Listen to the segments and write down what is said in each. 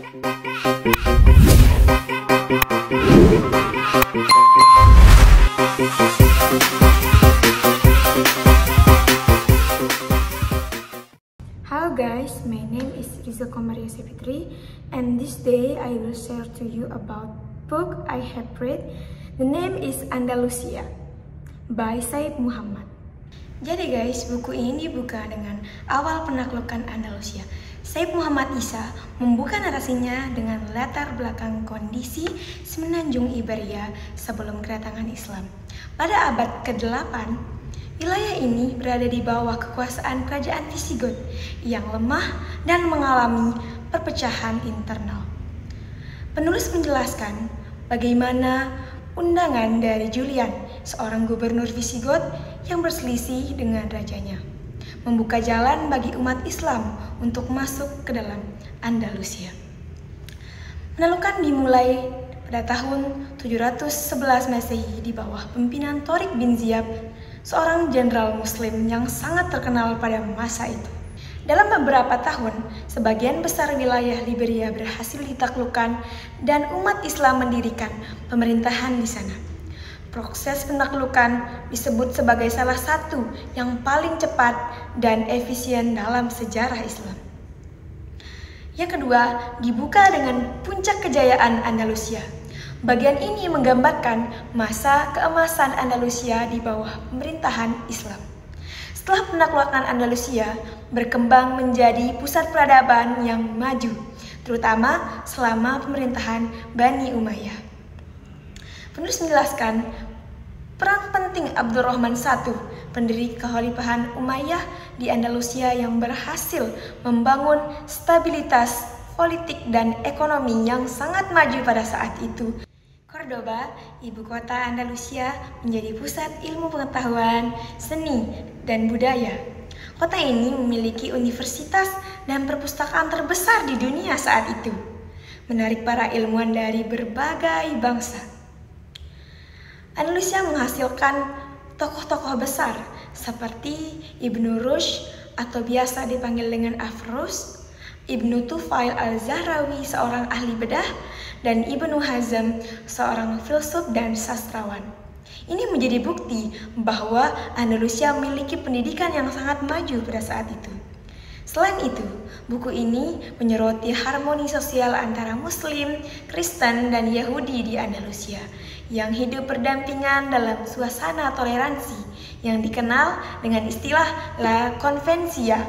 Hello guys, my name is Rizoko Maria Sevitri, and this day I will share to you about book I have read. The name is Andalusia by Said Muhammad. Jadi guys, buku ini dibuka dengan awal penaklukan Andalusia. Said Muhammad Isa membuka narasinya dengan latar belakang kondisi semenanjung Iberia sebelum kedatangan Islam. Pada abad ke-8, wilayah ini berada di bawah kekuasaan kerajaan Visigoth yang lemah dan mengalami perpecahan internal. Penulis menjelaskan bagaimana undangan dari Julian, seorang gubernur Visigoth yang berselisih dengan rajanya, membuka jalan bagi umat Islam untuk masuk ke dalam Andalusia. Penaklukan dimulai pada tahun 711 Masehi di bawah pimpinan Torik bin Ziyad, seorang jenderal muslim yang sangat terkenal pada masa itu. Dalam beberapa tahun, sebagian besar wilayah Liberia berhasil ditaklukkan dan umat Islam mendirikan pemerintahan di sana. Proses penaklukan disebut sebagai salah satu yang paling cepat dan efisien dalam sejarah Islam. Yang kedua, dibuka dengan puncak kejayaan Andalusia. Bagian ini menggambarkan masa keemasan Andalusia di bawah pemerintahan Islam. Setelah penaklukan Andalusia berkembang menjadi pusat peradaban yang maju, terutama selama pemerintahan Bani Umayyah. Penulis menjelaskan peran penting Abdurrahman I, pendiri Kekhalifahan Umayyah di Andalusia yang berhasil membangun stabilitas politik dan ekonomi yang sangat maju pada saat itu. Cordoba, ibu kota Andalusia, menjadi pusat ilmu pengetahuan, seni, dan budaya. Kota ini memiliki universitas dan perpustakaan terbesar di dunia saat itu, menarik para ilmuwan dari berbagai bangsa. Andalusia menghasilkan tokoh-tokoh besar seperti Ibnu Rushd atau biasa dipanggil dengan Averroes, Ibnu Tufail al-Zahrawi, seorang ahli bedah, dan Ibnu Hazm, seorang filsuf dan sastrawan. Ini menjadi bukti bahwa Andalusia memiliki pendidikan yang sangat maju pada saat itu. Selain itu, buku ini menyoroti harmoni sosial antara Muslim, Kristen, dan Yahudi di Andalusia yang hidup berdampingan dalam suasana toleransi yang dikenal dengan istilah La Convencia.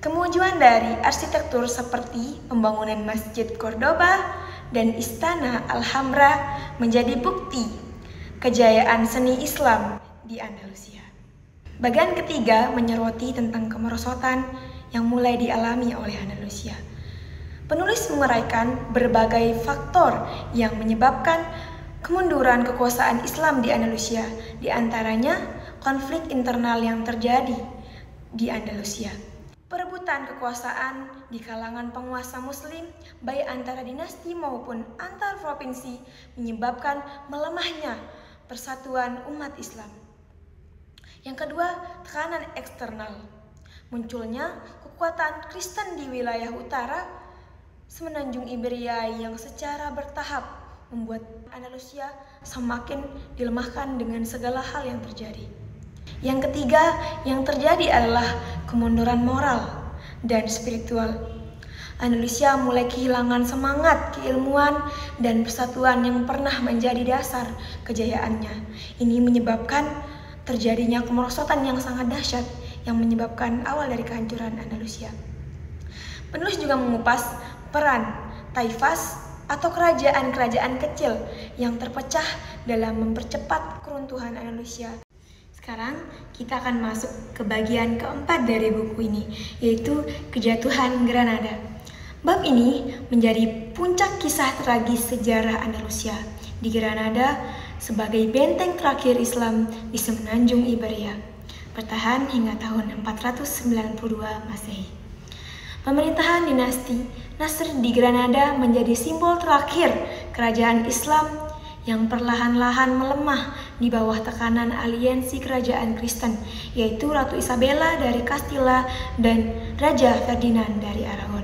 Kemajuan dari arsitektur seperti pembangunan Masjid Cordoba dan Istana Alhambra menjadi bukti kejayaan seni Islam di Andalusia. Bagian ketiga menyoroti tentang kemerosotan yang mulai dialami oleh Andalusia. Penulis menguraikan berbagai faktor yang menyebabkan kemunduran kekuasaan Islam di Andalusia, di antaranya konflik internal yang terjadi di Andalusia. Perebutan kekuasaan di kalangan penguasa Muslim, baik antara dinasti maupun antar provinsi, menyebabkan melemahnya persatuan umat Islam. Yang kedua, tekanan eksternal. Munculnya kekuatan Kristen di wilayah utara semenanjung Iberia yang secara bertahap membuat Andalusia semakin dilemahkan dengan segala hal yang terjadi. Yang ketiga yang terjadi adalah kemunduran moral dan spiritual. Andalusia mulai kehilangan semangat keilmuan dan persatuan yang pernah menjadi dasar kejayaannya. Ini menyebabkan terjadinya kemerosotan yang sangat dahsyat yang menyebabkan awal dari kehancuran Andalusia. Penulis juga mengupas peran taifas atau kerajaan-kerajaan kecil yang terpecah dalam mempercepat keruntuhan Andalusia. Sekarang kita akan masuk ke bagian keempat dari buku ini, yaitu kejatuhan Granada. Bab ini menjadi puncak kisah tragis sejarah Andalusia di Granada sebagai benteng terakhir Islam di semenanjung Iberia, bertahan hingga tahun 492 Masehi. Pemerintahan dinasti Nasr di Granada menjadi simbol terakhir kerajaan Islam yang perlahan-lahan melemah di bawah tekanan aliansi kerajaan Kristen, yaitu Ratu Isabella dari Castilla dan Raja Ferdinand dari Aragon.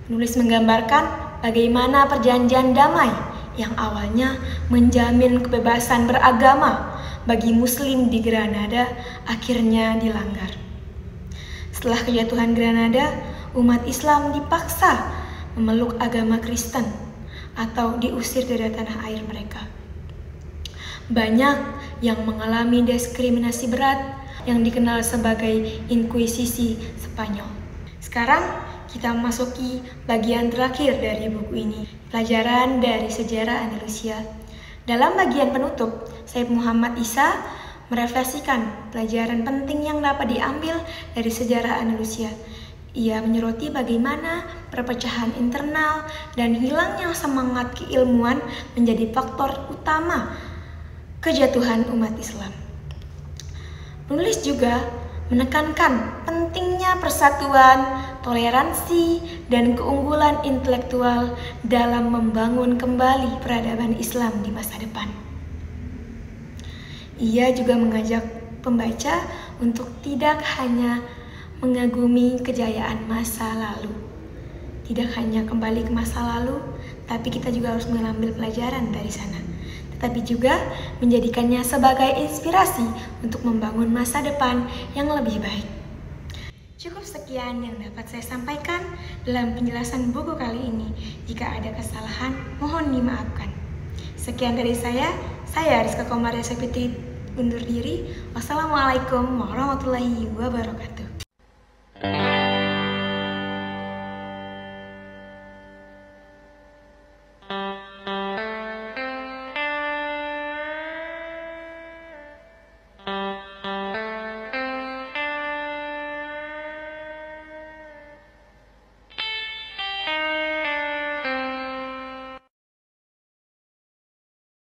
Penulis menggambarkan bagaimana perjanjian damai yang awalnya menjamin kebebasan beragama bagi Muslim di Granada akhirnya dilanggar. Setelah kejatuhan Granada, umat Islam dipaksa memeluk agama Kristen atau diusir dari tanah air mereka. Banyak yang mengalami diskriminasi berat yang dikenal sebagai Inkuisisi Spanyol. Sekarang kita memasuki bagian terakhir dari buku ini, pelajaran dari sejarah Andalusia. Dalam bagian penutup, Syekh Muhammad Isa merefleksikan pelajaran penting yang dapat diambil dari sejarah Andalusia. Ia menyoroti bagaimana perpecahan internal dan hilangnya semangat keilmuan menjadi faktor utama kejatuhan umat Islam. Penulis juga menekankan pentingnya persatuan, toleransi, dan keunggulan intelektual dalam membangun kembali peradaban Islam di masa depan. Ia juga mengajak pembaca untuk tidak hanya mengagumi kejayaan masa lalu, tidak hanya kembali ke masa lalu, tapi kita juga harus mengambil pelajaran dari sana, tetapi juga menjadikannya sebagai inspirasi untuk membangun masa depan yang lebih baik. Cukup sekian yang dapat saya sampaikan dalam penjelasan buku kali ini. Jika ada kesalahan, mohon dimaafkan. Sekian dari saya Rizka Komaria Sepitri undur diri. Wassalamualaikum warahmatullahi wabarakatuh.